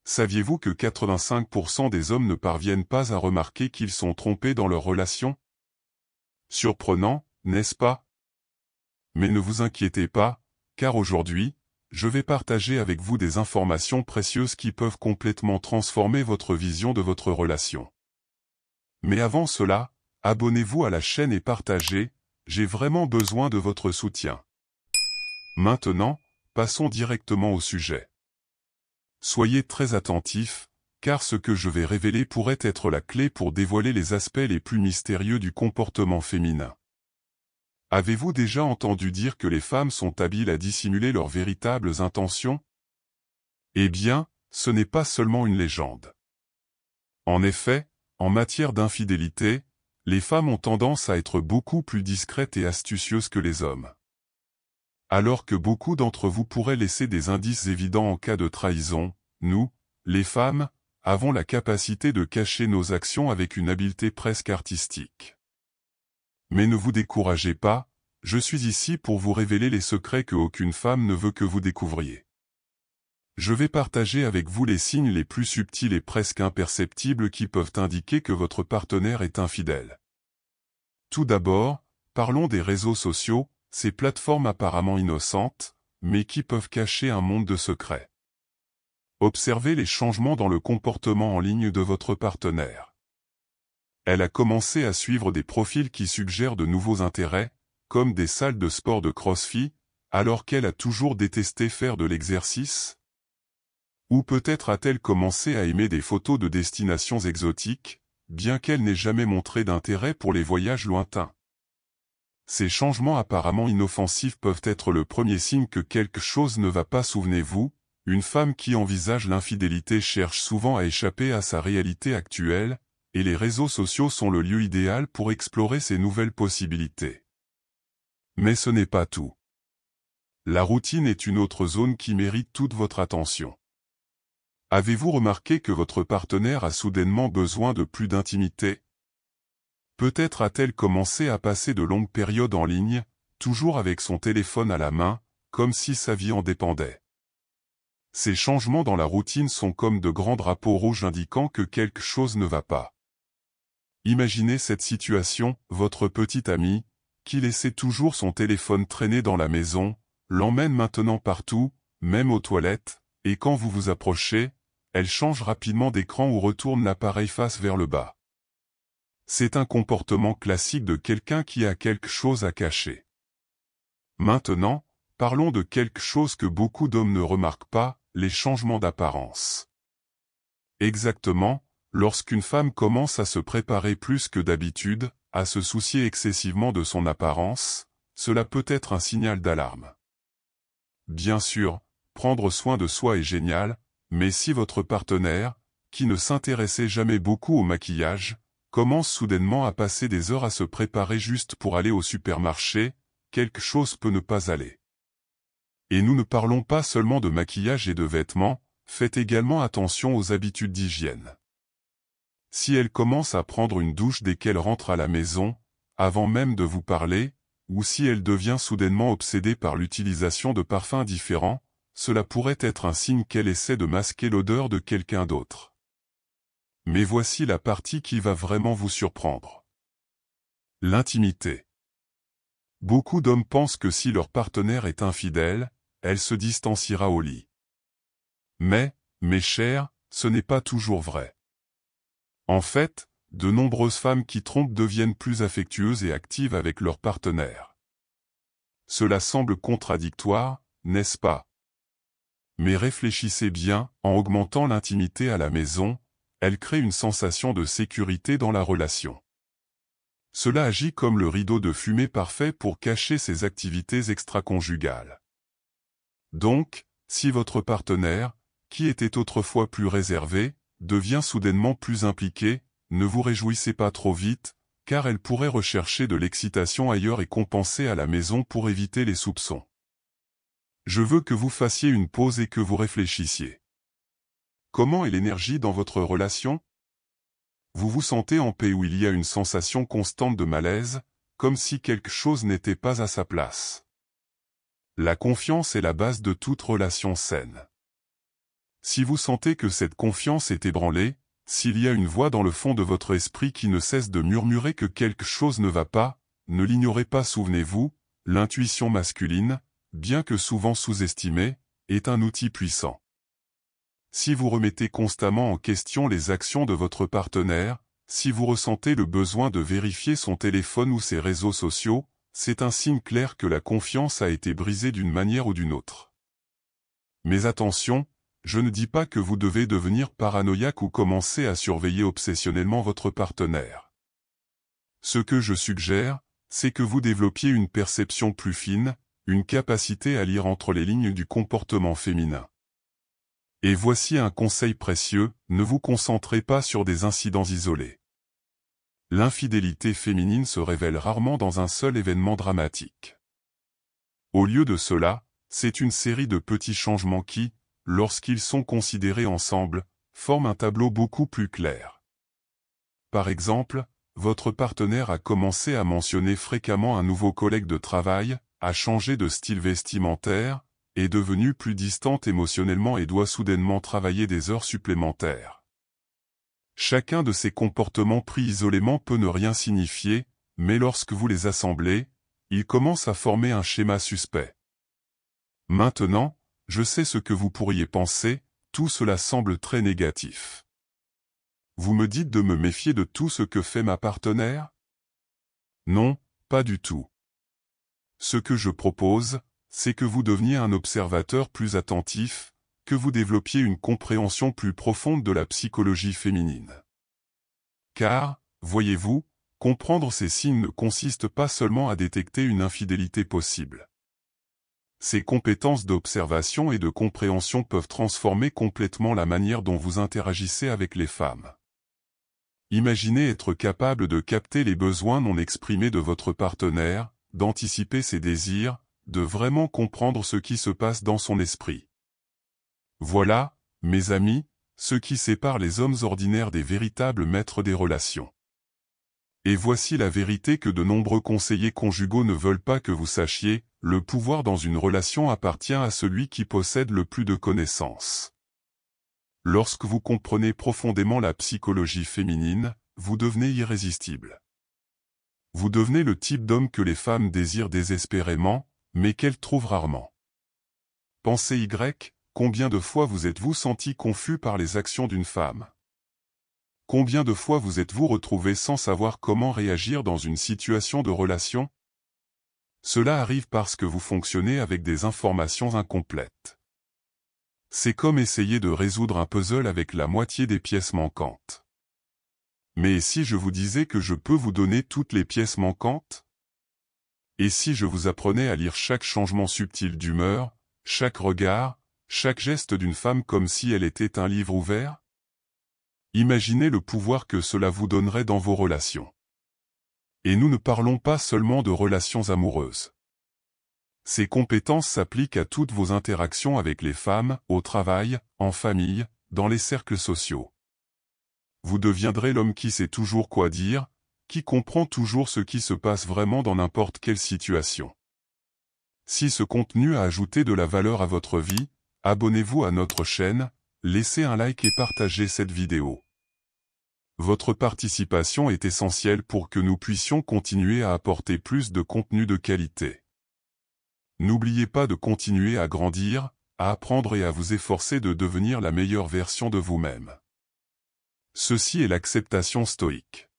Saviez-vous que 85% des hommes ne parviennent pas à remarquer qu'ils sont trompés dans leur relation? Surprenant, n'est-ce pas? Mais ne vous inquiétez pas, car aujourd'hui, je vais partager avec vous des informations précieuses qui peuvent complètement transformer votre vision de votre relation. Mais avant cela, abonnez-vous à la chaîne et partagez, j'ai vraiment besoin de votre soutien. Maintenant, passons directement au sujet. Soyez très attentifs, car ce que je vais révéler pourrait être la clé pour dévoiler les aspects les plus mystérieux du comportement féminin. Avez-vous déjà entendu dire que les femmes sont habiles à dissimuler leurs véritables intentions? Eh bien, ce n'est pas seulement une légende. En effet, en matière d'infidélité, les femmes ont tendance à être beaucoup plus discrètes et astucieuses que les hommes. Alors que beaucoup d'entre vous pourraient laisser des indices évidents en cas de trahison, nous, les femmes, avons la capacité de cacher nos actions avec une habileté presque artistique. Mais ne vous découragez pas, je suis ici pour vous révéler les secrets que aucune femme ne veut que vous découvriez. Je vais partager avec vous les signes les plus subtils et presque imperceptibles qui peuvent indiquer que votre partenaire est infidèle. Tout d'abord, parlons des réseaux sociaux, ces plateformes apparemment innocentes, mais qui peuvent cacher un monde de secrets. Observez les changements dans le comportement en ligne de votre partenaire. Elle a commencé à suivre des profils qui suggèrent de nouveaux intérêts, comme des salles de sport de CrossFit, alors qu'elle a toujours détesté faire de l'exercice? Ou peut-être a-t-elle commencé à aimer des photos de destinations exotiques, bien qu'elle n'ait jamais montré d'intérêt pour les voyages lointains? Ces changements apparemment inoffensifs peuvent être le premier signe que quelque chose ne va pas. Souvenez-vous, une femme qui envisage l'infidélité cherche souvent à échapper à sa réalité actuelle, et les réseaux sociaux sont le lieu idéal pour explorer ces nouvelles possibilités. Mais ce n'est pas tout. La routine est une autre zone qui mérite toute votre attention. Avez-vous remarqué que votre partenaire a soudainement besoin de plus d'intimité? Peut-être a-t-elle commencé à passer de longues périodes en ligne, toujours avec son téléphone à la main, comme si sa vie en dépendait. Ces changements dans la routine sont comme de grands drapeaux rouges indiquant que quelque chose ne va pas. Imaginez cette situation, votre petite amie, qui laissait toujours son téléphone traîner dans la maison, l'emmène maintenant partout, même aux toilettes, et quand vous vous approchez, elle change rapidement d'écran ou retourne l'appareil face vers le bas. C'est un comportement classique de quelqu'un qui a quelque chose à cacher. Maintenant, parlons de quelque chose que beaucoup d'hommes ne remarquent pas, les changements d'apparence. Exactement, lorsqu'une femme commence à se préparer plus que d'habitude, à se soucier excessivement de son apparence, cela peut être un signal d'alarme. Bien sûr, prendre soin de soi est génial, mais si votre partenaire, qui ne s'intéressait jamais beaucoup au maquillage, commence soudainement à passer des heures à se préparer juste pour aller au supermarché, quelque chose peut ne pas aller. Et nous ne parlons pas seulement de maquillage et de vêtements, faites également attention aux habitudes d'hygiène. Si elle commence à prendre une douche dès qu'elle rentre à la maison, avant même de vous parler, ou si elle devient soudainement obsédée par l'utilisation de parfums différents, cela pourrait être un signe qu'elle essaie de masquer l'odeur de quelqu'un d'autre. Mais voici la partie qui va vraiment vous surprendre. L'intimité. Beaucoup d'hommes pensent que si leur partenaire est infidèle, elle se distanciera au lit. Mais, mes chers, ce n'est pas toujours vrai. En fait, de nombreuses femmes qui trompent deviennent plus affectueuses et actives avec leur partenaire. Cela semble contradictoire, n'est-ce pas? Mais réfléchissez bien, en augmentant l'intimité à la maison, elle crée une sensation de sécurité dans la relation. Cela agit comme le rideau de fumée parfait pour cacher ses activités extraconjugales. Donc, si votre partenaire, qui était autrefois plus réservé, devient soudainement plus impliqué, ne vous réjouissez pas trop vite, car elle pourrait rechercher de l'excitation ailleurs et compenser à la maison pour éviter les soupçons. Je veux que vous fassiez une pause et que vous réfléchissiez. Comment est l'énergie dans votre relation? Vous vous sentez en paix ou il y a une sensation constante de malaise, comme si quelque chose n'était pas à sa place? La confiance est la base de toute relation saine. Si vous sentez que cette confiance est ébranlée, s'il y a une voix dans le fond de votre esprit qui ne cesse de murmurer que quelque chose ne va pas, ne l'ignorez pas. Souvenez-vous, l'intuition masculine, bien que souvent sous-estimée, est un outil puissant. Si vous remettez constamment en question les actions de votre partenaire, si vous ressentez le besoin de vérifier son téléphone ou ses réseaux sociaux, c'est un signe clair que la confiance a été brisée d'une manière ou d'une autre. Mais attention, je ne dis pas que vous devez devenir paranoïaque ou commencer à surveiller obsessionnellement votre partenaire. Ce que je suggère, c'est que vous développiez une perception plus fine, une capacité à lire entre les lignes du comportement féminin. Et voici un conseil précieux, ne vous concentrez pas sur des incidents isolés. L'infidélité féminine se révèle rarement dans un seul événement dramatique. Au lieu de cela, c'est une série de petits changements qui, lorsqu'ils sont considérés ensemble, forment un tableau beaucoup plus clair. Par exemple, votre partenaire a commencé à mentionner fréquemment un nouveau collègue de travail, a changé de style vestimentaire, est devenu plus distante émotionnellement et doit soudainement travailler des heures supplémentaires. Chacun de ces comportements pris isolément peut ne rien signifier, mais lorsque vous les assemblez, ils commencent à former un schéma suspect. Maintenant, je sais ce que vous pourriez penser, tout cela semble très négatif. Vous me dites de me méfier de tout ce que fait ma partenaire? Non, pas du tout. Ce que je propose, c'est que vous deveniez un observateur plus attentif, que vous développiez une compréhension plus profonde de la psychologie féminine. Car, voyez-vous, comprendre ces signes ne consiste pas seulement à détecter une infidélité possible. Ces compétences d'observation et de compréhension peuvent transformer complètement la manière dont vous interagissez avec les femmes. Imaginez être capable de capter les besoins non exprimés de votre partenaire, d'anticiper ses désirs, de vraiment comprendre ce qui se passe dans son esprit. Voilà, mes amis, ce qui sépare les hommes ordinaires des véritables maîtres des relations. Et voici la vérité que de nombreux conseillers conjugaux ne veulent pas que vous sachiez, le pouvoir dans une relation appartient à celui qui possède le plus de connaissances. Lorsque vous comprenez profondément la psychologie féminine, vous devenez irrésistible. Vous devenez le type d'homme que les femmes désirent désespérément, mais qu'elles trouvent rarement. Pensez Y, combien de fois vous êtes-vous senti confus par les actions d'une femme? Combien de fois vous êtes-vous retrouvé sans savoir comment réagir dans une situation de relation? Cela arrive parce que vous fonctionnez avec des informations incomplètes. C'est comme essayer de résoudre un puzzle avec la moitié des pièces manquantes. Mais si je vous disais que je peux vous donner toutes les pièces manquantes? Et si je vous apprenais à lire chaque changement subtil d'humeur, chaque regard, chaque geste d'une femme comme si elle était un livre ouvert? Imaginez le pouvoir que cela vous donnerait dans vos relations. Et nous ne parlons pas seulement de relations amoureuses. Ces compétences s'appliquent à toutes vos interactions avec les femmes, au travail, en famille, dans les cercles sociaux. Vous deviendrez l'homme qui sait toujours quoi dire, qui comprend toujours ce qui se passe vraiment dans n'importe quelle situation. Si ce contenu a ajouté de la valeur à votre vie, abonnez-vous à notre chaîne, laissez un like et partagez cette vidéo. Votre participation est essentielle pour que nous puissions continuer à apporter plus de contenu de qualité. N'oubliez pas de continuer à grandir, à apprendre et à vous efforcer de devenir la meilleure version de vous-même. Ceci est l'acceptation stoïque.